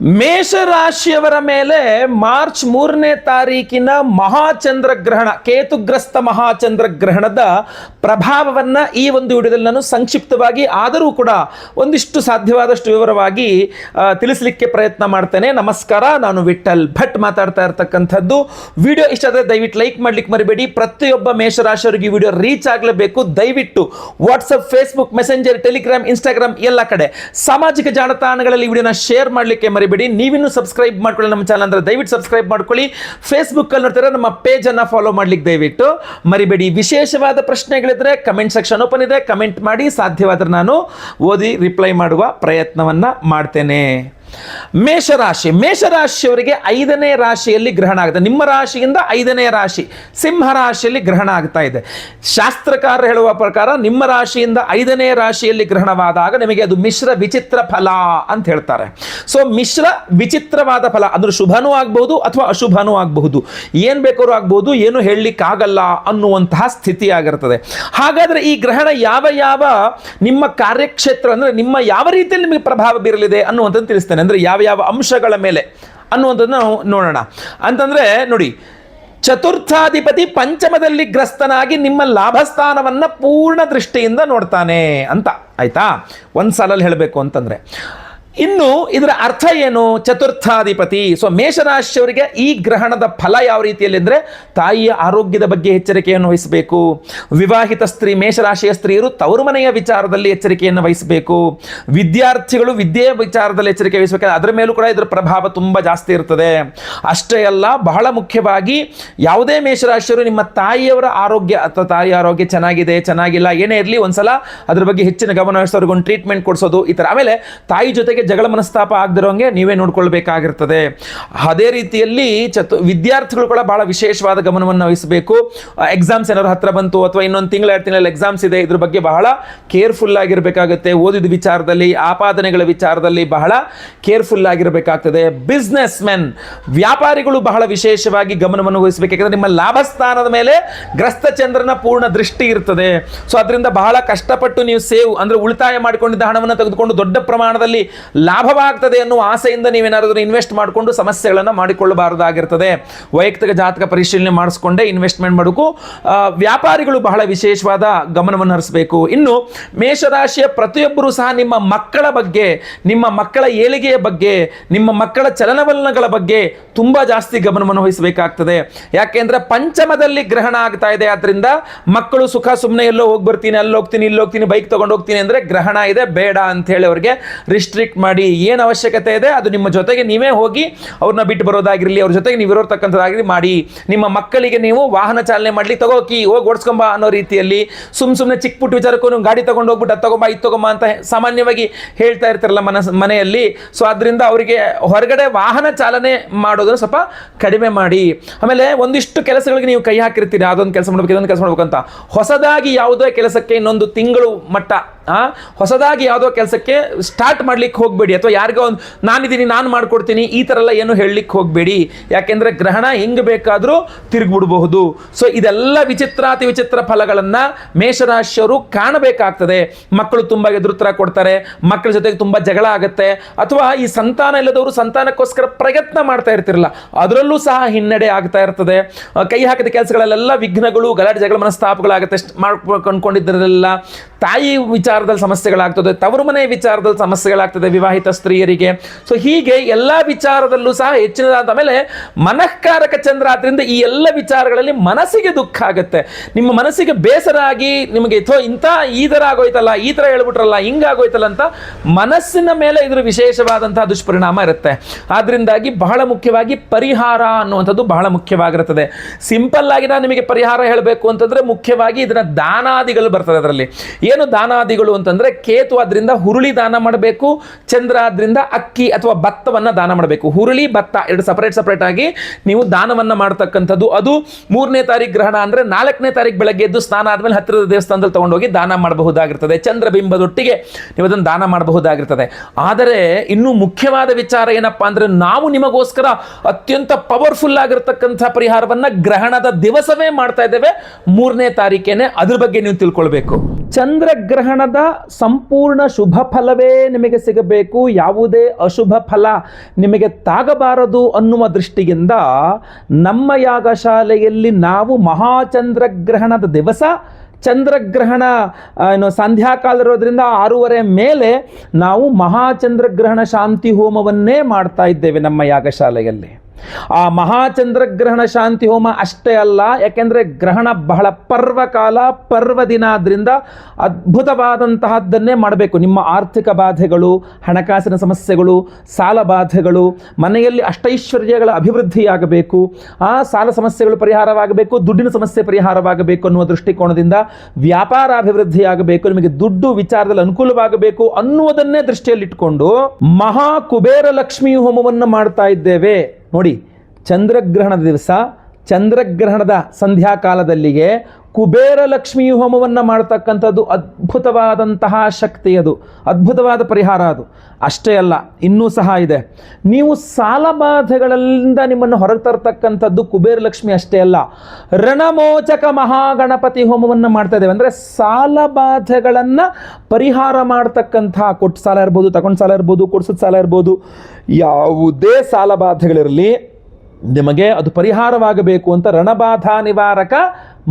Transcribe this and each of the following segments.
ಮೇಷರಾಶಿಯವರ ಮೇಲೆ ಮಾರ್ಚ್ 3ನೇ ತಾರೀಕಿನ ಮಹಾಚಂದ್ರಗ್ರಹಣ, ಕೇತುಗ್ರಸ್ತ ಮಹಾಚಂದ್ರಗ್ರಹಣದ ಪ್ರಭಾವವನ್ನು ಈ ಒಂದು ವಿಡಿಯೋದಲ್ಲಿ ನಾನು ಸಂಕ್ಷಿಪ್ತವಾಗಿ ಆದರೂ ಕೂಡ ಒಂದಿಷ್ಟು ಸಾಧ್ಯವಾದಷ್ಟು ವಿವರವಾಗಿ ತಿಳಿಸಲಿಕ್ಕೆ ಪ್ರಯತ್ನ ಮಾಡ್ತೇನೆ. ನಮಸ್ಕಾರ, ನಾನು ವಿಠಲ್ ಭಟ್ ಮಾತಾಡ್ತಾ ಇರ್ತಕ್ಕಂಥದ್ದು. ವಿಡಿಯೋ ಇಷ್ಟ ಆದರೆ ದಯವಿಟ್ಟು ಲೈಕ್ ಮಾಡ್ಲಿಕ್ಕೆ ಮರಿಬೇಡಿ. ಪ್ರತಿಯೊಬ್ಬ ಮೇಷರಾಶಿಯವರಿಗೆ ಈ ವಿಡಿಯೋ ರೀಚ್ ಆಗಲೇಬೇಕು. ದಯವಿಟ್ಟು WhatsApp, Facebook, messenger, Telegram, Instagram ಎಲ್ಲ ಕಡೆ ಸಾಮಾಜಿಕ ಜಾಲತಾಣಗಳಲ್ಲಿ ವಿಡಿಯೋನ ಶೇರ್ ಮಾಡಲಿಕ್ಕೆ ಮರಿಬೇಡಿ. ನೀವಿನ್ನೂ ಸಬ್ಸ್ಕ್ರೈಬ್ ಮಾಡ್ಕೊಳ್ಳಿ ನಮ್ಮ ಚಾನಲ್ ಅಂದ್ರೆ ದಯವಿಟ್ಟು ಸಬ್ಸ್ಕ್ರೈಬ್ ಮಾಡ್ಕೊಳ್ಳಿ. ಫೇಸ್ಬುಕ್ ಅಲ್ಲಿ ನೋಡ್ತಾರೆ ನಮ್ಮ ಪೇಜ್ ಅನ್ನ ಫಾಲೋ ಮಾಡ್ಲಿಕ್ಕೆ ದಯವಿಟ್ಟು ಮರಿಬೇಡಿ. ವಿಶೇಷವಾದ ಪ್ರಶ್ನೆಗಳಿದ್ರೆ ಕಮೆಂಟ್ ಸೆಕ್ಷನ್ ಓಪನ್ ಇದೆ, ಕಮೆಂಟ್ ಮಾಡಿ. ಸಾಧ್ಯವಾದ್ರೆ ನಾನು ಓದಿ ರಿಪ್ಲೈ ಮಾಡುವ ಪ್ರಯತ್ನವನ್ನ ಮಾಡ್ತೇನೆ. ಮೇಷರಾಶಿಯವರಿಗೆ 5ನೇ ರಾಶಿಯಲ್ಲಿ ಗ್ರಹಣ ಆಗುತ್ತೆ. ನಿಮ್ಮ ರಾಶಿಯಿಂದ 5ನೇ ರಾಶಿ ಸಿಂಹ ರಾಶಿಯಲ್ಲಿ ಗ್ರಹಣ ಆಗ್ತಾ ಇದೆ. ಶಾಸ್ತ್ರಕಾರರು ಹೇಳುವ ಪ್ರಕಾರ ನಿಮ್ಮ ರಾಶಿಯಿಂದ 5ನೇ ರಾಶಿಯಲ್ಲಿ ಗ್ರಹಣವಾದಾಗ ನಿಮಗೆ ಅದು ಮಿಶ್ರ ವಿಚಿತ್ರ ಫಲ ಅಂತ ಹೇಳ್ತಾರೆ. ಸೊ ಮಿಶ್ರ ವಿಚಿತ್ರವಾದ ಫಲ ಅಂದ್ರೆ ಶುಭನೂ ಆಗಬಹುದು ಅಥವಾ ಅಶುಭನೂ ಆಗಬಹುದು, ಏನ್ ಬೇಕಾದ್ರೂ ಆಗ್ಬಹುದು, ಏನು ಹೇಳಲಿಕ್ಕಾಗಲ್ಲ ಅನ್ನುವಂತಹ ಸ್ಥಿತಿ ಆಗಿರ್ತದೆ. ಹಾಗಾದ್ರೆ ಈ ಗ್ರಹಣ ಯಾವ ನಿಮ್ಮ ಕಾರ್ಯಕ್ಷೇತ್ರ ಅಂದ್ರೆ ನಿಮ್ಮ ಯಾವ ರೀತಿಯಲ್ಲಿ ನಿಮಗೆ ಪ್ರಭಾವ ಬೀರಲಿದೆ ಅನ್ನುವಂಥದ್ದು ತಿಳಿಸ್ತೇನೆ. ಅಂದ್ರೆ ಯಾವ ಅಂಶಗಳ ಮೇಲೆ ಅನ್ನುವಂಥದ್ದು ನಾವು ನೋಡೋಣ. ಅಂತಂದ್ರೆ ನೋಡಿ, ಚತುರ್ಥಾಧಿಪತಿ ಪಂಚಮದಲ್ಲಿ ಗ್ರಸ್ತನಾಗಿ ನಿಮ್ಮ ಲಾಭಸ್ಥಾನವನ್ನ ಪೂರ್ಣ ದೃಷ್ಟಿಯಿಂದ ನೋಡ್ತಾನೆ ಅಂತ ಆಯ್ತಾ. ಒಂದ್ ಸಾಲಲ್ಲಿ ಹೇಳಬೇಕು ಅಂತಂದ್ರೆ ಇನ್ನು ಇದರ ಅರ್ಥ ಏನು? ಚತುರ್ಥಾಧಿಪತಿ. ಸೊ ಮೇಷರಾಶಿಯವರಿಗೆ ಈ ಗ್ರಹಣದ ಫಲ ಯಾವ ರೀತಿಯಲ್ಲಿ ಅಂದರೆ ತಾಯಿಯ ಆರೋಗ್ಯದ ಬಗ್ಗೆ ಎಚ್ಚರಿಕೆಯನ್ನು ವಹಿಸಬೇಕು. ವಿವಾಹಿತ ಸ್ತ್ರೀ, ಮೇಷರಾಶಿಯ ಸ್ತ್ರೀಯರು ತವರು ಮನೆಯ ವಿಚಾರದಲ್ಲಿ ಎಚ್ಚರಿಕೆಯನ್ನು ವಹಿಸಬೇಕು. ವಿದ್ಯಾರ್ಥಿಗಳು ವಿದ್ಯೆಯ ವಿಚಾರದಲ್ಲಿ ಎಚ್ಚರಿಕೆ ವಹಿಸಬೇಕು. ಅದರ ಮೇಲೂ ಕೂಡ ಇದರ ಪ್ರಭಾವ ತುಂಬ ಜಾಸ್ತಿ ಇರ್ತದೆ. ಅಷ್ಟೇ ಅಲ್ಲ, ಬಹಳ ಮುಖ್ಯವಾಗಿ ಯಾವುದೇ ಮೇಷರಾಶಿಯವರು ನಿಮ್ಮ ತಾಯಿಯವರ ಆರೋಗ್ಯ ಅಥವಾ ತಾಯಿಯ ಆರೋಗ್ಯ ಚೆನ್ನಾಗಿದೆ ಚೆನ್ನಾಗಿಲ್ಲ ಏನೇ ಇರಲಿ ಒಂದ್ಸಲ ಅದ್ರ ಬಗ್ಗೆ ಹೆಚ್ಚಿನ ಗಮನ ವಹಿಸೋರ್ಗೆ ಒಂದು ಟ್ರೀಟ್ಮೆಂಟ್ ಕೊಡಿಸೋದು ಈ ಥರ. ಆಮೇಲೆ ತಾಯಿ ಜೊತೆಗೆ ಜಗಳ ಮನಸ್ತಾಪ ಆಗದಿರೋಂಗೆ ನೀವೇ ನೋಡ್ಕೊಳ್ಬೇಕಾಗಿರ್ತದೆ. ಅದೇ ರೀತಿಯಲ್ಲಿ ವಿದ್ಯಾರ್ಥಿಗಳು ಕೂಡ ಬಹಳ ವಿಶೇಷವಾದ ಗಮನವನ್ನು ವಹಿಸಬೇಕು. ಎಕ್ಸಾಮ್ಸ್ ಏನಾದ್ರು ಹತ್ರ ಬಂತು ಅಥವಾ ಇನ್ನೊಂದು ತಿಂಗಳ 2 ತಿಂಗಳಲ್ಲಿ ಎಕ್ಸಾಮ್ಸ್ ಇದೆ, ಇದ್ರ ಬಗ್ಗೆ ಬಹಳ ಕೇರ್ಫುಲ್ ಆಗಿರಬೇಕಾಗುತ್ತೆ. ಓದಿದ ವಿಚಾರದಲ್ಲಿ, ಆಪಾದನೆಗಳ ವಿಚಾರದಲ್ಲಿ ಬಹಳ ಕೇರ್ಫುಲ್ ಆಗಿರಬೇಕಾಗ್ತದೆ. ಬಿಸ್ನೆಸ್ ಮೆನ್, ವ್ಯಾಪಾರಿಗಳು ಬಹಳ ವಿಶೇಷವಾಗಿ ಗಮನವನ್ನು ವಹಿಸಬೇಕು. ಯಾಕಂದ್ರೆ ನಿಮ್ಮ ಲಾಭಸ್ಥಾನದ ಮೇಲೆ ಗ್ರಸ್ತ ಚಂದ್ರನ ಪೂರ್ಣ ದೃಷ್ಟಿ ಇರ್ತದೆ. ಸೊ ಅದರಿಂದ ಬಹಳ ಕಷ್ಟಪಟ್ಟು ನೀವು ಅಂದ್ರೆ ಉಳಿತಾಯ ಮಾಡಿಕೊಂಡಿದ್ದ ಹಣವನ್ನು ತೆಗೆದುಕೊಂಡು ದೊಡ್ಡ ಪ್ರಮಾಣದಲ್ಲಿ ಲಾಭವಾಗ್ತದೆ ಅನ್ನುವ ಆಸೆಯಿಂದ ನೀವೇನಾದರೂ ಇನ್ವೆಸ್ಟ್ ಮಾಡಿಕೊಂಡು ಸಮಸ್ಯೆಗಳನ್ನು ಮಾಡಿಕೊಳ್ಳಬಾರದಾಗಿರ್ತದೆ. ವೈಯಕ್ತಿಕ ಜಾತಕ ಪರಿಶೀಲನೆ ಮಾಡಿಸ್ಕೊಂಡೇ ಇನ್ವೆಸ್ಟ್ಮೆಂಟ್ ಮಾಡಬೇಕು. ವ್ಯಾಪಾರಿಗಳು ಬಹಳ ವಿಶೇಷವಾದ ಗಮನವನ್ನು ಹರಿಸಬೇಕು. ಇನ್ನು ಮೇಷರಾಶಿಯ ಪ್ರತಿಯೊಬ್ಬರೂ ಸಹ ನಿಮ್ಮ ಮಕ್ಕಳ ಬಗ್ಗೆ, ನಿಮ್ಮ ಮಕ್ಕಳ ಏಳಿಗೆಯ ಬಗ್ಗೆ, ನಿಮ್ಮ ಮಕ್ಕಳ ಚಲನವಲನಗಳ ಬಗ್ಗೆ ತುಂಬಾ ಜಾಸ್ತಿ ಗಮನವನ್ನು ವಹಿಸಬೇಕಾಗ್ತದೆ. ಯಾಕೆಂದ್ರೆ ಪಂಚಮದಲ್ಲಿ ಗ್ರಹಣ ಆಗ್ತಾ ಇದೆ. ಆದ್ರಿಂದ ಮಕ್ಕಳು ಸುಖ ಸುಮ್ಮನೆ ಎಲ್ಲೋ ಹೋಗಿ ಬರ್ತೀನಿ, ಅಲ್ಲಿ ಹೋಗ್ತೀನಿ, ಇಲ್ಲಿ ಹೋಗ್ತೀನಿ, ಬೈಕ್ ತಗೊಂಡು ಹೋಗ್ತೀನಿ ಅಂದ್ರೆ ಗ್ರಹಣ ಇದೆ ಬೇಡ ಅಂತ ಹೇಳಿ ಅವ್ರಿಗೆ ರಿಸ್ಟ್ರಿಕ್ಟ್ ಮಾಡಿ. ಏನು ಅವಶ್ಯಕತೆ ಇದೆ ಅದು ನಿಮ್ಮ ಜೊತೆಗೆ ನೀವೇ ಹೋಗಿ ಅವ್ರನ್ನ ಬಿಟ್ಟು ಬರೋದಾಗಿರಲಿ, ಅವ್ರ ಜೊತೆಗೆ ನೀವು ಇರೋತಕ್ಕಂಥದ್ದಾಗಿರಲಿ ಮಾಡಿ. ನಿಮ್ಮ ಮಕ್ಕಳಿಗೆ ನೀವು ವಾಹನ ಚಾಲನೆ ಮಾಡ್ಲಿ, ತಗೋಕಿ ಹೋಗಿ ಓಡಿಸ್ಕೊಂಬ ಅನ್ನೋ ರೀತಿಯಲ್ಲಿ ಸುಮ್ಮನೆ ಚಿಕ್ಕ ಪುಟ್ಟ ವಿಚಾರಕ್ಕೂ ನೀವು ಗಾಡಿ ತಗೊಂಡು ಹೋಗ್ಬಿಟ್ಟು ಅದು ತಗೊಂಬ ಇದು ತಗೊಂಬ ಅಂತ ಸಾಮಾನ್ಯವಾಗಿ ಹೇಳ್ತಾ ಇರ್ತಾರಲ್ಲ ಮನೆಯಲ್ಲಿ. ಸೊ ಅದರಿಂದ ಅವರಿಗೆ ಹೊರಗಡೆ ವಾಹನ ಚಾಲನೆ ಮಾಡೋದನ್ನು ಸ್ವಲ್ಪ ಕಡಿಮೆ ಮಾಡಿ. ಆಮೇಲೆ ಒಂದಿಷ್ಟು ಕೆಲಸಗಳಿಗೆ ನೀವು ಕೈ ಹಾಕಿರ್ತೀರಿ, ಅದೊಂದು ಕೆಲಸ ಮಾಡ್ಬೇಕು, ಇದೊಂದು ಕೆಲಸ ಮಾಡ್ಬೇಕಂತ. ಹೊಸದಾಗಿ ಯಾವುದೇ ಕೆಲಸಕ್ಕೆ ಇನ್ನೊಂದು ತಿಂಗಳು ಮಟ್ಟ ಹೊಸದಾಗಿ ಯಾವುದೋ ಕೆಲಸಕ್ಕೆ ಸ್ಟಾರ್ಟ್ ಮಾಡ್ಲಿಕ್ಕೆ ಹೋಗಬೇಡಿ. ಅಥವಾ ಯಾರಿಗೋ ಒಂದು ನಾನಿದ್ದೀನಿ ನಾನು ಮಾಡ್ಕೊಡ್ತೀನಿ ಈ ಥರ ಎಲ್ಲ ಏನು ಹೇಳಲಿಕ್ಕೆ ಹೋಗಬೇಡಿ. ಯಾಕೆಂದ್ರೆ ಗ್ರಹಣ ಹೆಂಗೆ ಬೇಕಾದರೂ ತಿರುಗಿಬಿಡಬಹುದು. ಸೊ ಇದೆಲ್ಲ ವಿಚಿತ್ರಾತಿ ವಿಚಿತ್ರ ಫಲಗಳನ್ನು ಮೇಷರಾಶಿಯವರು ಕಾಣಬೇಕಾಗ್ತದೆ. ಮಕ್ಕಳು ತುಂಬ ಎದುರುತ್ತರ ಕೊಡ್ತಾರೆ, ಮಕ್ಕಳ ಜೊತೆಗೆ ತುಂಬ ಜಗಳ ಆಗುತ್ತೆ. ಅಥವಾ ಈ ಸಂತಾನ ಇಲ್ಲದವರು ಸಂತಾನಕ್ಕೋಸ್ಕರ ಪ್ರಯತ್ನ ಮಾಡ್ತಾ ಇರ್ತಿರಲ್ಲ, ಅದರಲ್ಲೂ ಸಹ ಹಿನ್ನಡೆ ಆಗ್ತಾ ಇರ್ತದೆ. ಕೈ ಹಾಕಿದ ಕೆಲಸಗಳಲ್ಲೆಲ್ಲ ವಿಘ್ನಗಳು, ಗಲಾಟೆ, ಜಗಳ ಮನಸ್ತಾಪಗಳಾಗುತ್ತೆ. ಮಾಡ್ಕೊಂಡ್ಕೊಂಡಿದ್ದರೆಲ್ಲ ತಾಯಿ ವಿಚಾರದಲ್ಲಿ ಸಮಸ್ಯೆಗಳಾಗ್ತದೆ, ತವರು ಮನೆ ವಿಚಾರದಲ್ಲಿ ಸಮಸ್ಯೆಗಳಾಗ್ತದೆ ವಿವಾಹಿತ ಸ್ತ್ರೀಯರಿಗೆ. ಸೊ ಹೀಗೆ ಎಲ್ಲ ವಿಚಾರದಲ್ಲೂ ಸಹ ಹೆಚ್ಚಿನದಾದ ಮೇಲೆ ಮನಃಕಾರಕ ಚಂದ್ರ ಆದ್ರಿಂದ ಈ ಎಲ್ಲ ವಿಚಾರಗಳಲ್ಲಿ ಮನಸ್ಸಿಗೆ ದುಃಖ ಆಗುತ್ತೆ. ನಿಮ್ಮ ಮನಸ್ಸಿಗೆ ಬೇಸರ ಆಗಿ ನಿಮಗೆ ಇಂಥ ಈ ಥರ ಆಗೋಯ್ತಲ್ಲ, ಈ ಥರ ಹೇಳ್ಬಿಟ್ರಲ್ಲ, ಹಿಂಗಾಗೋಯ್ತಲ್ಲ ಅಂತ ಮನಸ್ಸಿನ ಮೇಲೆ ಇದ್ರ ವಿಶೇಷವಾದಂತಹ ದುಷ್ಪರಿಣಾಮ ಇರುತ್ತೆ. ಆದ್ರಿಂದಾಗಿ ಬಹಳ ಮುಖ್ಯವಾಗಿ ಪರಿಹಾರ ಅನ್ನುವಂಥದ್ದು ಬಹಳ ಮುಖ್ಯವಾಗಿರುತ್ತದೆ. ಸಿಂಪಲ್ ಆಗಿ ನಾನು ನಿಮಗೆ ಪರಿಹಾರ ಹೇಳಬೇಕು ಅಂತಂದ್ರೆ ಮುಖ್ಯವಾಗಿ ಇದನ್ನ ದಾನಾದಿಗಳು ಬರ್ತದೆ. ಅದರಲ್ಲಿ ಏನು ದಾನಾದಿಗಳು ಅಂತಂದ್ರೆ ಕೇತು ಆದ್ರಿಂದ ಹುರುಳಿ ದಾನ ಮಾಡಬೇಕು, ಚಂದ್ರ ಆದ್ರಿಂದ ಅಕ್ಕಿ ಅಥವಾ ಭತ್ತವನ್ನ ದಾನ ಮಾಡಬೇಕು. ಹುರುಳಿ ಭತ್ತ ಎರಡು ಸಪರೇಟ್ ಆಗಿ ನೀವು ದಾನವನ್ನ ಮಾಡತಕ್ಕಂಥದ್ದು. ಅದು 3ನೇ ತಾರೀಕು ಗ್ರಹಣ ಅಂದ್ರೆ 4ನೇ ತಾರೀಕು ಬೆಳಗ್ಗೆ ಎದ್ದು ಸ್ನಾನ ಆದ್ಮೇಲೆ ಹತ್ತಿರದ ದೇವಸ್ಥಾನದಲ್ಲಿ ತಗೊಂಡೋಗಿ ದಾನ ಮಾಡಬಹುದಾಗಿರ್ತದೆ. ಚಂದ್ರ ಬಿಂಬದೊಟ್ಟಿಗೆ ನೀವು ಅದನ್ನು ದಾನ ಮಾಡಬಹುದಾಗಿರ್ತದೆ. ಆದರೆ ಇನ್ನೂ ಮುಖ್ಯವಾದ ವಿಚಾರ ಏನಪ್ಪಾ ಅಂದ್ರೆ ನಾವು ನಿಮಗೋಸ್ಕರ ಅತ್ಯಂತ ಪವರ್ಫುಲ್ ಆಗಿರತಕ್ಕಂಥ ಪರಿಹಾರವನ್ನ ಗ್ರಹಣದ ದಿವಸವೇ ಮಾಡ್ತಾ ಇದ್ದೇವೆ, 3ನೇ ತಾರೀಕೇನೆ. ಅದ್ರ ಬಗ್ಗೆ ನೀವು ತಿಳ್ಕೊಳ್ಬೇಕು. ಚಂದ್ರಗ್ರಹಣದ ಸಂಪೂರ್ಣ ಶುಭ ಫಲವೇ ನಿಮಗೆ ಸಿಗಬೇಕು, ಯಾವುದೇ ಅಶುಭ ಫಲ ನಿಮಗೆ ತಾಗಬಾರದು ಅನ್ನುವ ದೃಷ್ಟಿಯಿಂದ ನಮ್ಮ ಯಾಗಶಾಲೆಯಲ್ಲಿ ನಾವು ಮಹಾಚಂದ್ರಗ್ರಹಣದ ದಿವಸ ಚಂದ್ರಗ್ರಹಣ ಸಂಧ್ಯಾಕಾಲ ಇರೋದ್ರಿಂದ 6:30 ಮೇಲೆ ನಾವು ಮಹಾಚಂದ್ರಗ್ರಹಣ ಶಾಂತಿ ಹೋಮವನ್ನೇ ಮಾಡ್ತಾ ಇದ್ದೇವೆ ನಮ್ಮ ಯಾಗಶಾಲೆಯಲ್ಲಿ. ಆ ಮಹಾಚಂದ್ರಗ್ರಹಣ ಶಾಂತಿ ಹೋಮ ಅಷ್ಟೇ ಅಲ್ಲ, ಯಾಕೆಂದರೆ ಗ್ರಹಣ ಬಹಳ ಪರ್ವಕಾಲ, ಪರ್ವ ದಿನ ಆದ್ದರಿಂದ ಅದ್ಭುತವಾದಂತಹದ್ದನ್ನೇ ಮಾಡಬೇಕು. ನಿಮ್ಮ ಆರ್ಥಿಕ ಬಾಧೆಗಳು, ಹಣಕಾಸಿನ ಸಮಸ್ಯೆಗಳು, ಸಾಲ ಬಾಧೆಗಳು, ಮನೆಯಲ್ಲಿ ಅಷ್ಟೈಶ್ವರ್ಯಗಳ ಅಭಿವೃದ್ಧಿಯಾಗಬೇಕು, ಆ ಸಾಲ ಸಮಸ್ಯೆಗಳು ಪರಿಹಾರವಾಗಬೇಕು, ದುಡ್ಡಿನ ಸಮಸ್ಯೆ ಪರಿಹಾರವಾಗಬೇಕು ಅನ್ನುವ ದೃಷ್ಟಿಕೋನದಿಂದ ವ್ಯಾಪಾರ ಅಭಿವೃದ್ಧಿಯಾಗಬೇಕು, ನಿಮಗೆ ದುಡ್ಡು ವಿಚಾರದಲ್ಲಿ ಅನುಕೂಲವಾಗಬೇಕು ಅನ್ನುವುದನ್ನೇ ದೃಷ್ಟಿಯಲ್ಲಿಟ್ಟುಕೊಂಡು ಮಹಾ ಕುಬೇರ ಲಕ್ಷ್ಮೀ ಹೋಮವನ್ನು ಮಾಡ್ತಾ ಇದ್ದೇವೆ. ನೋಡಿ, ಚಂದ್ರಗ್ರಹಣದ ದಿವಸ ಚಂದ್ರಗ್ರಹಣದ ಸಂಧ್ಯಾಕಾಲದಲ್ಲಿಗೆ ಕುಬೇರ ಲಕ್ಷ್ಮೀ ಹೋಮವನ್ನು ಮಾಡ್ತಕ್ಕಂಥದ್ದು ಅದ್ಭುತವಾದಂತಹ ಶಕ್ತಿ, ಅದು ಅದ್ಭುತವಾದ ಪರಿಹಾರ. ಅದು ಅಷ್ಟೇ ಅಲ್ಲ, ಇನ್ನೂ ಸಹ ಇದೆ. ನೀವು ಸಾಲಬಾಧೆಗಳಿಂದ ನಿಮ್ಮನ್ನು ಹೊರಗೆ ತರ್ತಕ್ಕಂಥದ್ದು ಕುಬೇರ ಲಕ್ಷ್ಮಿ ಅಷ್ಟೇ ಅಲ್ಲ, ರಣಮೋಚಕ ಮಹಾಗಣಪತಿ ಹೋಮವನ್ನು ಮಾಡ್ತಾ ಇದ್ದೇವೆ. ಅಂದರೆ ಸಾಲಬಾಧೆಗಳನ್ನು ಪರಿಹಾರ ಮಾಡ್ತಕ್ಕಂಥ, ಕೊಟ್ಟು ಸಾಲ ಇರ್ಬೋದು, ತಗೊಂಡು ಸಾಲ ಇರ್ಬೋದು, ಕೊಡ್ಸಿದ ಸಾಲ ಇರ್ಬೋದು, ಯಾವುದೇ ಸಾಲಬಾಧೆಗಳಿರಲಿ ನಿಮಗೆ ಅದು ಪರಿಹಾರವಾಗಬೇಕು ಅಂತ ರಣಬಾಧಾ ನಿವಾರಕ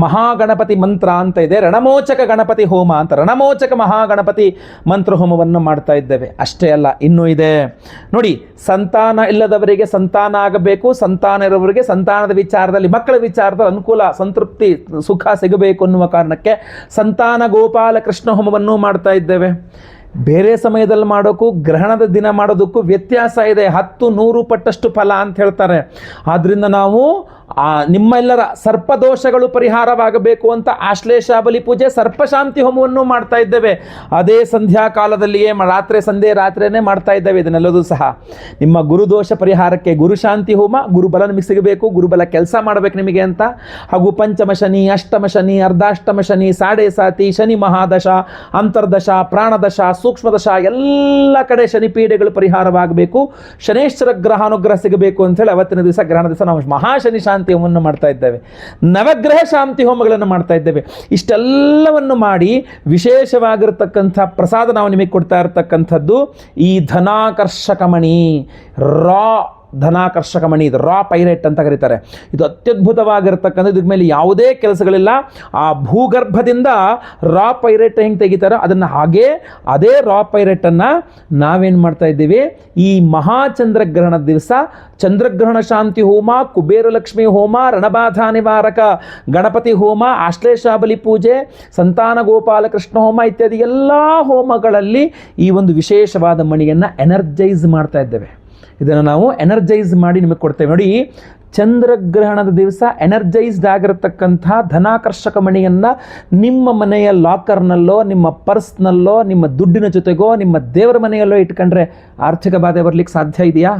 ಮಹಾಗಣಪತಿ ಮಂತ್ರ ಅಂತ ಇದೆ, ರಣಮೋಚಕ ಗಣಪತಿ ಹೋಮ ಅಂತ, ರಣಮೋಚಕ ಮಹಾಗಣಪತಿ ಮಂತ್ರ ಹೋಮವನ್ನು ಮಾಡ್ತಾ ಇದ್ದೇವೆ. ಅಷ್ಟೇ ಅಲ್ಲ, ಇನ್ನೂ ಇದೆ ನೋಡಿ. ಸಂತಾನ ಇಲ್ಲದವರಿಗೆ ಸಂತಾನ ಆಗಬೇಕು, ಸಂತಾನ ಇರೋವರಿಗೆ ಸಂತಾನದ ವಿಚಾರದಲ್ಲಿ, ಮಕ್ಕಳ ವಿಚಾರದಲ್ಲಿ ಅನುಕೂಲ, ಸಂತೃಪ್ತಿ, ಸುಖ ಸಿಗಬೇಕು ಅನ್ನುವ ಕಾರಣಕ್ಕೆ ಸಂತಾನ ಗೋಪಾಲ ಕೃಷ್ಣ ಹೋಮವನ್ನು ಮಾಡ್ತಾ ಇದ್ದೇವೆ. ಬೇರೆ ಸಮಯದಲ್ಲಿ ಮಾಡೋಕ್ಕೂ ಗ್ರಹಣದ ದಿನ ಮಾಡೋದಕ್ಕೂ ವ್ಯತ್ಯಾಸ ಇದೆ, 10-100 ಪಟ್ಟಷ್ಟು ಫಲ ಅಂತ ಹೇಳ್ತಾರೆ. ಆದ್ದರಿಂದ ನಾವು ನಿಮ್ಮೆಲ್ಲರ ಸರ್ಪದೋಷಗಳು ಪರಿಹಾರವಾಗಬೇಕು ಅಂತ ಆಶ್ಲೇಷ ಬಲಿ ಪೂಜೆ, ಸರ್ಪಶಾಂತಿ ಹೋಮವನ್ನು ಮಾಡ್ತಾ ಇದ್ದೇವೆ. ಅದೇ ಸಂಧ್ಯಾ ಕಾಲದಲ್ಲಿಯೇ ರಾತ್ರಿಯೇ ಮಾಡ್ತಾ ಇದ್ದೇವೆ. ಇದನ್ನೆಲ್ಲದೂ ಸಹ ನಿಮ್ಮ ಗುರುದೋಷ ಪರಿಹಾರಕ್ಕೆ ಗುರುಶಾಂತಿ ಹೋಮ, ಗುರುಬಲ ನಿಮಗೆ ಸಿಗಬೇಕು, ಗುರುಬಲ ಕೆಲಸ ಮಾಡಬೇಕು ನಿಮಗೆ ಅಂತ, ಹಾಗೂ ಪಂಚಮ ಶನಿ, ಅಷ್ಟಮ ಶನಿ, ಅರ್ಧಾಷ್ಟಮ ಶನಿ, ಸಾಡೆ ಸಾತಿ, ಶನಿ ಮಹಾದಶ, ಅಂತರ್ದಶ, ಪ್ರಾಣದಶ, ಸೂಕ್ಷ್ಮದಶ, ಎಲ್ಲ ಕಡೆ ಶನಿ ಪೀಡೆಗಳು ಪರಿಹಾರವಾಗಬೇಕು, ಶನೇಶ್ವರ ಗ್ರಹಾನುಗ್ರಹ ಸಿಗಬೇಕು ಅಂತೇಳಿ ಅವತ್ತಿನ ದಿವಸ ಗ್ರಹಣ ದಿವಸ ನಾವು ಮಹಾಶನಿ ಶಾಂತಿ ಹೋಮವನ್ನು ಮಾಡ್ತಾ ಇದ್ದೇವೆ, ನವಗ್ರಹ ಶಾಂತಿ ಹೋಮಗಳನ್ನು ಮಾಡ್ತಾ ಇದ್ದೇವೆ. ಇಷ್ಟೆಲ್ಲವನ್ನು ಮಾಡಿ ವಿಶೇಷವಾಗಿರತಕ್ಕಂಥ ಪ್ರಸಾದ ನಾವು ನಿಮಗೆ ಕೊಡ್ತಾ ಇರತಕ್ಕಂಥದ್ದು ಈ ಧನಾಕರ್ಷಕ ಮಣಿ, ಧನಾಕರ್ಷಕ ಮಣಿ, ಇದು ರಾ ಪೈರೇಟ್ ಅಂತ ಕರೀತಾರೆ. ಇದು ಅತ್ಯದ್ಭುತವಾಗಿರ್ತಕ್ಕಂಥ, ಇದ್ರ ಮೇಲೆ ಯಾವುದೇ ಕೆಲಸಗಳಿಲ್ಲ. ಆ ಭೂಗರ್ಭದಿಂದ ರಾ ಪೈರೇಟ್ ಹೆಂಗೆ ತೆಗಿತಾರೋ ಅದನ್ನು ಹಾಗೇ ಅದೇ ರಾ ಪೈರೇಟನ್ನು ನಾವೇನು ಮಾಡ್ತಾ ಇದ್ದೀವಿ, ಈ ಮಹಾಚಂದ್ರಗ್ರಹಣದ ದಿವಸ ಚಂದ್ರಗ್ರಹಣ ಶಾಂತಿ ಹೋಮ, ಕುಬೇರ ಲಕ್ಷ್ಮಿ ಹೋಮ, ರಣಬಾಧಾ ನಿವಾರಕ ಗಣಪತಿ ಹೋಮ, ಆಶ್ಲೇಷಾಬಲಿ ಪೂಜೆ, ಸಂತಾನ ಗೋಪಾಲ ಕೃಷ್ಣ ಹೋಮ ಇತ್ಯಾದಿ ಎಲ್ಲ ಹೋಮಗಳಲ್ಲಿ ಈ ಒಂದು ವಿಶೇಷವಾದ ಮಣಿಯನ್ನು ಎನರ್ಜೈಸ್ ಮಾಡ್ತಾ ಇದ್ದೇವೆ. ಇದನ್ನು ನಾವು ಎನರ್ಜೈಸ್ ಮಾಡಿ ನಿಮಗೆ ಕೊಡ್ತೇವೆ. ನೋಡಿ, ಚಂದ್ರಗ್ರಹಣದ ದಿವಸ ಎನರ್ಜೈಸ್ಡ್ ಆಗಿರತಕ್ಕಂಥ ಧನಾಕರ್ಷಕ ಮಣಿಯನ್ನು ನಿಮ್ಮ ಮನೆಯ ಲಾಕರ್ನಲ್ಲೋ, ನಿಮ್ಮ ಪರ್ಸ್ನಲ್ಲೋ, ನಿಮ್ಮ ದುಡ್ಡಿನ ಜೊತೆಗೋ, ನಿಮ್ಮ ದೇವರ ಮನೆಯಲ್ಲೋ ಇಟ್ಕೊಂಡ್ರೆ ಆರ್ಥಿಕ ಬಾಧೆ ಬರಲಿಕ್ಕೆ ಸಾಧ್ಯ ಇದೆಯಾ?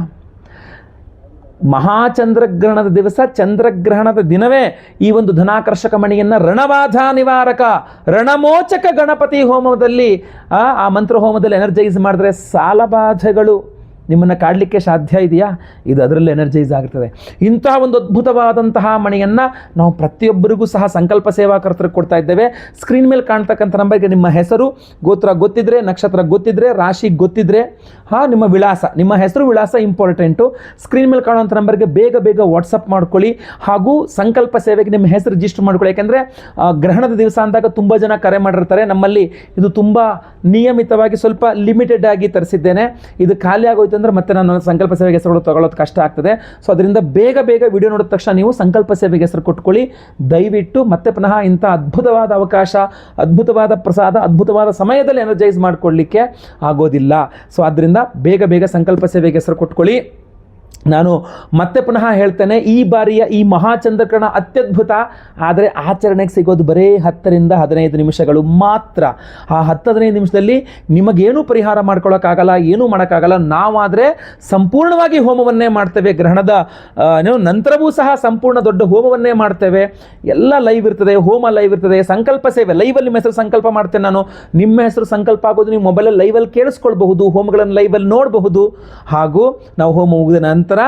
ಮಹಾಚಂದ್ರಗ್ರಹಣದ ದಿವಸ, ಚಂದ್ರಗ್ರಹಣದ ದಿನವೇ ಈ ಒಂದು ಧನಾಕರ್ಷಕ ಮಣಿಯನ್ನು ರಣಬಾಧಾ ನಿವಾರಕ ರಣಮೋಚಕ ಗಣಪತಿ ಹೋಮದಲ್ಲಿ, ಆ ಮಂತ್ರ ಹೋಮದಲ್ಲಿ ಎನರ್ಜೈಸ್ ಮಾಡಿದ್ರೆ ಸಾಲಬಾಧೆಗಳು ನಿಮ್ಮನ್ನು ಕಾಡಲಿಕ್ಕೆ ಸಾಧ್ಯ ಇದೆಯಾ? ಇದು ಅದರಲ್ಲಿ ಎನರ್ಜೈಸ್ ಆಗಿರ್ತದೆ. ಇಂತಹ ಒಂದು ಅದ್ಭುತವಾದಂತಹ ಮಣಿಯನ್ನು ನಾವು ಪ್ರತಿಯೊಬ್ಬರಿಗೂ ಸಹ ಸಂಕಲ್ಪ ಸೇವಾಕರ್ತರಿಗೆ ಕೊಡ್ತಾ ಇದ್ದೇವೆ. ಸ್ಕ್ರೀನ್ ಮೇಲೆ ಕಾಣ್ತಕ್ಕಂಥ ನಂಬರ್ಗೆ ನಿಮ್ಮ ಹೆಸರು, ಗೋತ್ರ ಗೊತ್ತಿದ್ರೆ, ನಕ್ಷತ್ರ ಗೊತ್ತಿದ್ರೆ, ರಾಶಿ ಗೊತ್ತಿದ್ರೆ, ನಿಮ್ಮ ವಿಳಾಸ, ನಿಮ್ಮ ಹೆಸರು ವಿಳಾಸ ಇಂಪಾರ್ಟೆಂಟು. ಸ್ಕ್ರೀನ್ ಮೇಲೆ ಕಾಣುವಂಥ ನಂಬರ್ಗೆ ಬೇಗ ಬೇಗ ವಾಟ್ಸಪ್ ಮಾಡ್ಕೊಳ್ಳಿ. ಹಾಗೂ ಸಂಕಲ್ಪ ಸೇವೆಗೆ ನಿಮ್ಮ ಹೆಸರು ರಿಜಿಸ್ಟರ್ ಮಾಡ್ಕೊಳ್ಳಿ. ಯಾಕೆಂದರೆ ಗ್ರಹಣದ ದಿವಸ ಅಂದಾಗ ತುಂಬ ಜನ ಕರೆ ಮಾಡಿರ್ತಾರೆ. ನಮ್ಮಲ್ಲಿ ಇದು ತುಂಬ ನಿಯಮಿತವಾಗಿ, ಸ್ವಲ್ಪ ಲಿಮಿಟೆಡ್ ಆಗಿ ತರಿಸಿದ್ದೇನೆ. ಇದು ಖಾಲಿ ಆಗೋಯ್ತು ಅಂದರೆ ಮತ್ತೆ ನಾನು ಸಂಕಲ್ಪ ಸೇವೆಗೆ ಹೆಸರುಗಳು ತಗೊಳ್ಳೋದು ಕಷ್ಟ ಆಗ್ತದೆ. ಸೊ ಅದರಿಂದ ಬೇಗ ಬೇಗ ವಿಡಿಯೋ ನೋಡಿದ ತಕ್ಷಣ ನೀವು ಸಂಕಲ್ಪ ಸೇವೆಗೆ ಹೆಸರು ಕೊಟ್ಕೊಳ್ಳಿ ದಯವಿಟ್ಟು. ಮತ್ತೆ ಪುನಃ ಇಂಥ ಅದ್ಭುತವಾದ ಅವಕಾಶ, ಅದ್ಭುತವಾದ ಪ್ರಸಾದ, ಅದ್ಭುತವಾದ ಸಮಯದಲ್ಲಿ ಎನರ್ಜೈಸ್ ಮಾಡಿಕೊಳ್ಳಲಿಕ್ಕೆ ಆಗೋದಿಲ್ಲ. ಸೊ ಆದ್ದರಿಂದ ಬೇಗ ಬೇಗ ಸಂಕಲ್ಪ ಸೇವೆಗೆ ಹೆಸರು ಕೊಟ್ಕೊಳ್ಳಿ. ನಾನು ಮತ್ತೆ ಪುನಃ ಹೇಳ್ತೇನೆ, ಈ ಬಾರಿಯ ಈ ಮಹಾಚಂದ್ರಗ್ರಹಣ ಅತ್ಯದ್ಭುತ. ಆದರೆ ಆಚರಣೆಗೆ ಸಿಗೋದು ಬರೀ 10-15 ನಿಮಿಷಗಳು ಮಾತ್ರ. ಆ 10-15 ನಿಮಿಷದಲ್ಲಿ ನಿಮಗೇನೂ ಪರಿಹಾರ ಮಾಡ್ಕೊಳ್ಳೋಕ್ಕಾಗಲ್ಲ, ಏನೂ ಮಾಡೋಕ್ಕಾಗಲ್ಲ. ನಾವಾದರೆ ಸಂಪೂರ್ಣವಾಗಿ ಹೋಮವನ್ನೇ ಮಾಡ್ತೇವೆ. ಗ್ರಹಣದ ನಂತರವೂ ಸಹ ಸಂಪೂರ್ಣ ದೊಡ್ಡ ಹೋಮವನ್ನೇ ಮಾಡ್ತೇವೆ. ಎಲ್ಲ ಲೈವ್ ಇರ್ತದೆ, ಹೋಮ ಲೈವ್ ಇರ್ತದೆ, ಸಂಕಲ್ಪ ಸೇವೆ ಲೈವಲ್ಲಿ ನಿಮ್ಮ ಹೆಸರು ಸಂಕಲ್ಪ ಮಾಡ್ತೇನೆ ನಾನು. ನಿಮ್ಮ ಹೆಸರು ಸಂಕಲ್ಪ ಆಗೋದು ನೀವು ಮೊಬೈಲಲ್ಲಿ ಲೈವಲ್ಲಿ ಕೇಳಿಸ್ಕೊಳ್ಬಹುದು, ಹೋಮಗಳನ್ನು ಲೈವಲ್ಲಿ ನೋಡಬಹುದು. ಹಾಗೂ ನಾವು ಹೋಮ ಮುಗಿದ ನಂತರ ನಂತರ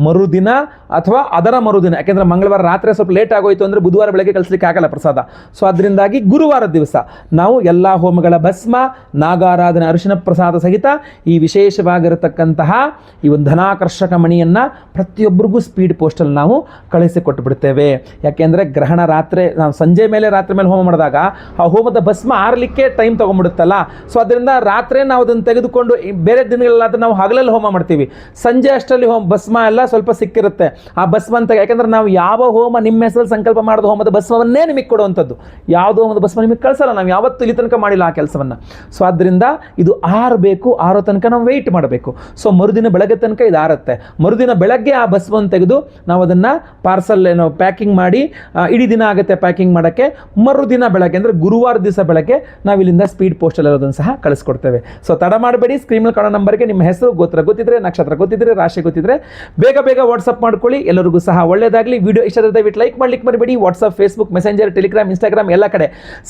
ಮರುದಿನ ಅಥವಾ ಅದರ ಮರುದಿನ, ಯಾಕೆಂದರೆ ಮಂಗಳವಾರ ರಾತ್ರಿ ಸ್ವಲ್ಪ ಲೇಟ್ ಆಗೋಯ್ತು ಅಂದರೆ ಬುಧವಾರ ಬೆಳಗ್ಗೆ ಕಳಿಸ್ಲಿಕ್ಕೆ ಆಗಲ್ಲ ಪ್ರಸಾದ. ಸೊ ಅದರಿಂದಾಗಿ ಗುರುವಾರದ ದಿವಸ ನಾವು ಎಲ್ಲ ಹೋಮಗಳ ಭಸ್ಮ, ನಾಗಾರಾಧನೆ, ಅರಿಶಿನ ಪ್ರಸಾದ ಸಹಿತ ಈ ವಿಶೇಷವಾಗಿರತಕ್ಕಂತಹ ಈ ಒಂದು ಧನಾಕರ್ಷಕ ಮಣಿಯನ್ನು ಪ್ರತಿಯೊಬ್ಬರಿಗೂ ಸ್ಪೀಡ್ ಪೋಸ್ಟಲ್ಲಿ ನಾವು ಕಳಿಸಿಕೊಟ್ಟು ಬಿಡ್ತೇವೆ. ಯಾಕೆಂದರೆ ಗ್ರಹಣ ರಾತ್ರಿ, ನಾವು ಸಂಜೆ ಮೇಲೆ ರಾತ್ರಿ ಮೇಲೆ ಹೋಮ ಮಾಡಿದಾಗ ಆ ಹೋಮದ ಭಸ್ಮ ಆರಲಿಕ್ಕೆ ಟೈಮ್ ತೊಗೊಂಡ್ಬಿಡುತ್ತಲ್ಲ. ಸೊ ಅದರಿಂದ ರಾತ್ರಿ ನಾವು ಅದನ್ನು ತೆಗೆದುಕೊಂಡು ಬೇರೆ ದಿನಗಳಲ್ಲಾದ್ರೆ ನಾವು ಹಗಲಲ್ಲಿ ಹೋಮ ಮಾಡ್ತೀವಿ, ಸಂಜೆ ಅಷ್ಟರಲ್ಲಿ ಭಸ್ಮ ಎಲ್ಲ ಸ್ವಲ್ಪ ಸಿಕ್ಕಿರುತ್ತೆ. ಆ ಭಸ್ಮ ಅಂತ, ಯಾಕೆಂದ್ರೆ ನಾವು ಯಾವ ಹೋಮ ನಿಮ್ಮ ಹೆಸರಲ್ಲಿ ಸಂಕಲ್ಪ ಮಾಡಿದ ಹೋಮದ ಭಸ್ಮವನ್ನೇ ನಿಮಗೆ ಕೊಡುವಂಥದ್ದು, ಯಾವುದೋ ಹೋಮದ ಭಸ್ಮ ನಿಮಗೆ ಕಳಿಸಲ್ಲ. ನಾವು ಯಾವತ್ತೂ ಇಲ್ಲಿ ತನಕ ಮಾಡಿಲ್ಲ ಆ ಕೆಲಸವನ್ನು. ಸೊ ಆದ್ದರಿಂದ ಇದು ಆರಬೇಕು, ಆರೋ ತನಕ ನಾವು ವೆಯ್ಟ್ ಮಾಡಬೇಕು. ಸೊ ಮರುದಿನ ಬೆಳಗ್ಗೆ ತನಕ ಇದು ಆರುತ್ತೆ. ಮರುದಿನ ಬೆಳಗ್ಗೆ ಆ ಭಸ್ಮವನ್ನು ತೆಗೆದು ನಾವು ಅದನ್ನು ಪಾರ್ಸಲ್ ಏನೋ ಪ್ಯಾಕಿಂಗ್ ಮಾಡಿ, ಇಡೀ ದಿನ ಆಗುತ್ತೆ ಪ್ಯಾಕಿಂಗ್ ಮಾಡೋಕ್ಕೆ. ಮರುದಿನ ಬೆಳಗ್ಗೆ ಅಂದರೆ ಗುರುವಾರ ದಿವಸ ಬೆಳಗ್ಗೆ ನಾವು ಇಲ್ಲಿಂದ ಸ್ಪೀಡ್ ಪೋಸ್ಟಲ್ಲಿ ಇರೋದನ್ನು ಸಹ ಕಳಿಸ್ಕೊಡ್ತೇವೆ. ಸೊ ತಡ ಮಾಡಬೇಡಿ, ಸ್ಕ್ರೀನಲ್ಲಿ ಕಾಣೋ ನಂಬರ್ಗೆ ನಿಮ್ಮ ಹೆಸರು, ಗೋತ್ರ ಗೊತ್ತಿದ್ರೆ, ನಕ್ಷತ್ರ ಗೊತ್ತಿದ್ರೆ, ರಾಶಿ ಗೊತ್ತಿದ್ರೆ ಬೇಗ ಬೇಗ ವಾಟ್ಸಪ್ ಮಾಡ್ಕೊಳ್ಳಿ. ಎಲ್ಲರಿಗೂ ಸಹ ಒಳ್ಳೆಯದಾಗಲಿ. ವಿಡಿಯೋ ಇಷ್ಟ ಆದರೆ ದಯವಿಟ್ಟು ಲೈಕ್ ಮಾಡ್ಲಿಕ್ಕೆ ಮರಿಬೇಡಿ. WhatsApp, Facebook, messenger, Telegram, Instagram ಎಲ್ಲ ಕಡೆ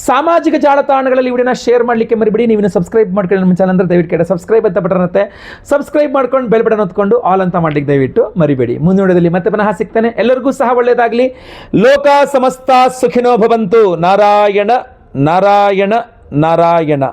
ಸಾಮಾಜಿಕ ಜಾಲತಾಣಗಳಲ್ಲಿ ವಿಡಿಯೋನ ಶೇರ್ ಮಾಡಲಿಕ್ಕೆ ಮರಿಬೇಡಿ. ನೀವು ಸಬ್ಸ್ಕ್ರೈಬ್ ಮಾಡ್ಕೊಳ್ಳಿ ನಮ್ಮ ಚಾನಲ್ ಅಂದರೆ ದಯವಿಟ್ಟು ಕಡೆ ಸಬ್ಸ್ಕ್ರೈಬ್ ಅಂತ ಬಟನ್ ಇರುತ್ತೆ, ಸಬ್ಸ್ಕ್ರೈಬ್ ಮಾಡ್ಕೊಂಡು ಬೆಲ್ ಬಟನ್ ಹೊತ್ಕೊಂಡು ಆಲ್ ಅಂತ ಮಾಡ್ಲಿಕ್ಕೆ ದಯವಿಟ್ಟು ಮರಿಬೇಡಿ. ಮುಂದಿನ ವಿಡಿಯೋದಲ್ಲಿ ಮತ್ತೆ ಪುನಃ ಸಿಗ್ತಾನೆ. ಎಲ್ಲರಿಗೂ ಸಹ ಒಳ್ಳೆಯದಾಗಲಿ. ಲೋಕ ಸಮಸ್ತ ಸುಖಿನೋ ಭವಂತು. ನಾರಾಯಣ ನಾರಾಯಣ ನಾರಾಯಣ.